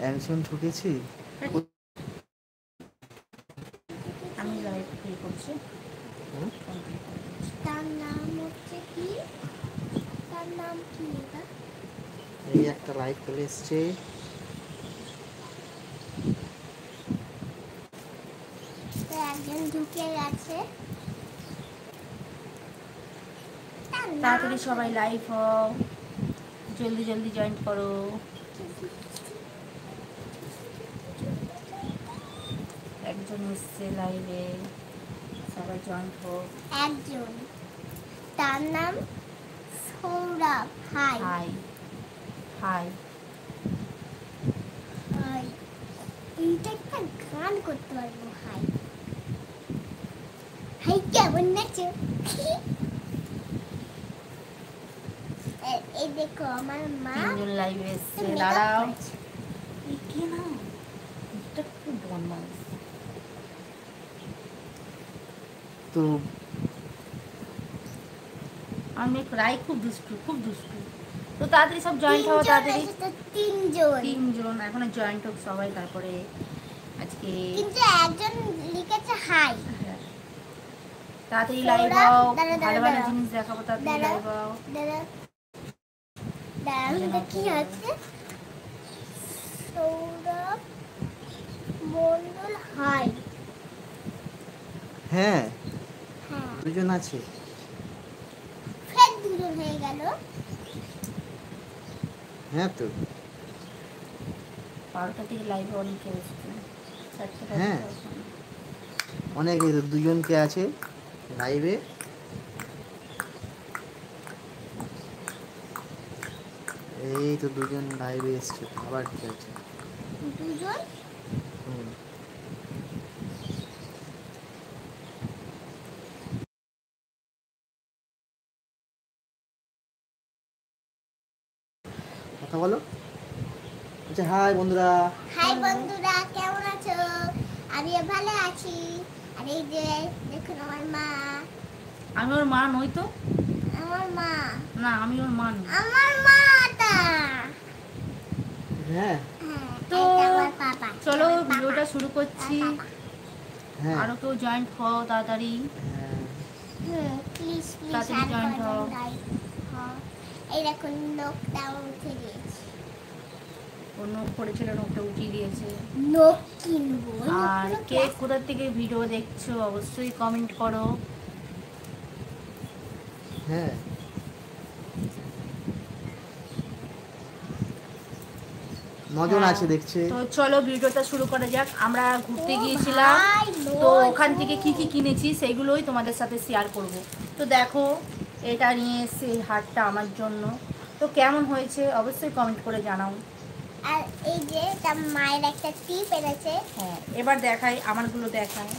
একজন ঠকেছি। আমি live play করছি। তার নাম হচ্ছে কি? তার নাম কি? এই একটা লাইভ চলে এসছে। একজন ঢুকে গেছে। তাড়াতাড়ি সবাই লাইভ হও, জলদি জলদি জয়েন করো। একজন এসছে লাইভে, সবাই জয়েন হোক। একজন, তার নাম Sourav. Hi hi hi. Hi, এইটা একটা গান করতে পারবো। হাই হাই, কেমন নাচো? এই দেখো আমার মা তিনজন লাইভে এসছে, makeup দাঁড়াও। করেছে। এই কে না, এটা খুব বদমাইশ। তো আমি রাই খুব দুষ্টু, খুব দুষ্টু। তো তাড়াতাড়ি সব জয়েন্ট হও, তাড়াতাড়ি। তিনজন এখনো জয়েন্ট হোক সবাই, তারপরে আজকে কিন্তু একজন লিখেছে হাই। তাড়াতাড়ি লাইভ হও, ভালো ভালো দাঁড়াও, জিনিস দেখাবো, তাড়াতাড়ি লাইভ হও। দাঁড়াও, কি আছে? সৌরভ মন্ডল হাই। হ্যাঁ, হ্যাঁ, দুজন আছে। ফের দুজন হয়ে গেল। হ্যাঁ তো 12টা থেকে লাইভ অনেকে এসছে, 4টা হ্যাঁ। অনেক দুজনকে আছে লাইভে। এই তো দুজন লাইভে এসছে, আবার কি আছে? দুজন হুম। কথা বলো। আচ্ছা, হাই বন্ধুরা। হাই বন্ধুরা, কেমন আছো? আমি ভালো আছি। আর এই যে দেখুন আমার মা। আমি ওর মা নই তো। আমার মা, না, আমি ওর মা নই। আমার মাটা। হ্যাঁ তো আমার পাপা। চলো ভিডিওটা শুরু করছি। হ্যাঁ আরো কেউ জয়েন্ট হও তাড়াতাড়ি। প্লিজ প্লিজ তাড়াতাড়ি joint হও। এই দেখুন নখটাও উঠে দিয়েছি। ও নখ পড়েছিল, নখটা উঠিয়ে দিয়েছে। নখ কিনবো। আর কে কোথা থেকে ভিডিও দেখছো অবশ্যই কমেন্ট করো। হ্যাঁ, নজন হ্যাঁ। আছে দেখছে। তো চলো ভিডিওটা শুরু করা যাক। আমরা ঘুরতে গিয়েছিলাম, তো ওখান থেকে কি কি কিনেছি সেইগুলোই তোমাদের সাথে শেয়ার করব। তো দেখো, এটা নিয়ে এসে এই হারটা আমার জন্য। তো কেমন হয়েছে অবশ্যই কমেন্ট করে জানাও। আর এই যে এটা মায়ের একটা টিপ এনেছে। হ্যাঁ, এবার দেখাই, আমারগুলো দেখাই।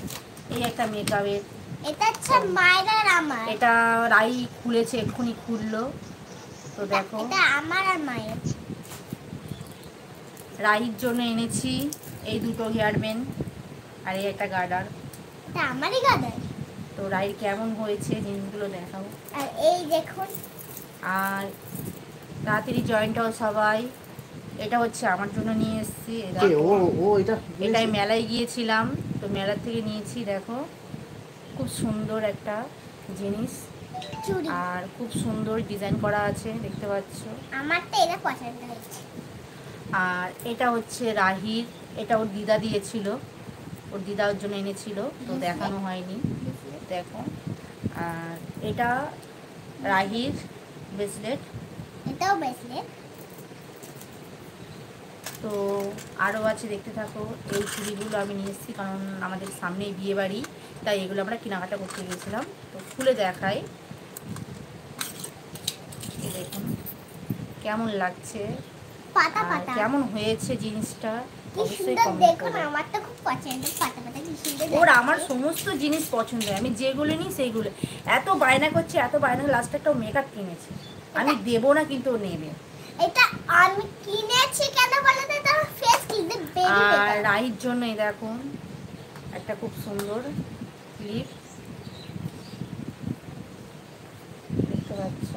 এই একটা মেকআপের, এটা হচ্ছে মায়ের আর আমার। এটা রাই খুলেছে, এক্ষুনি খুললো। তো দেখো, এটা আমার আর মায়ের। রাইর জন্য এনেছি এই দুটো হেয়ার ব্যান্ড আর এই একটা গার্ডার। এটা আমারই গাদার। তো রাইর কেমন হয়েছে জিনিসগুলো দেখাও। আর এই দেখুন, আর তাড়াতাড়ি জয়েন্ট হও সবাই। এটা হচ্ছে আমার জন্য নিয়ে এসেছি। ও ও এটা এটাই মেলায় গিয়েছিলাম, তো মেলার থেকে নিয়েছি। দেখো, খুব সুন্দর একটা জিনিস, চুড়ি। আর খুব সুন্দর ডিজাইন করা আছে, দেখতে পাচ্ছ। আমারটা এটা পছন্দ হয়েছে। আর এটা হচ্ছে রাহির, এটা ওর দিদা দিয়েছিল, ওর দিদা ওর জন্য এনেছিল, তো দেখানো হয়নি। দেখো, আর এটা রাহির ব্রেসলেট। এটাও ব্রেসলেট। তো আরও আছে, দেখতে থাকো। এই চুড়িগুলো আমি নিয়ে এসেছি কারণ আমাদের সামনেই বিয়ে বাড়ি, তাই এগুলো আমরা কেনাকাটা করতে গিয়েছিলাম। তো খুলে দেখাই, দেখুন কেমন লাগছে, পাতা আর পাতা। কেমন হয়েছে জিনিসটা কি অবশ্যই সুন্দর কমেন্ট দেখুন, করো। আমারটা খুব পছন্দ। পাতা পাতা কি সুন্দর। ওর আমার সমস্ত জিনিস পছন্দ হয়, আমি যেগুলো নিই সেইগুলো। এত বায়না করছে, এত বায়না, লাস্টে একটা মেকআপ কিনেছে, আমি দেবো না কিন্তু ও নেবে। এটা আমি কিনেছি কেন বলো তো? এটা ফেস কিন্তু বেবি আর মেকআপ। রাইর জন্য এই দেখুন একটা খুব সুন্দর ক্লিপ, দেখতে পাচ্ছ।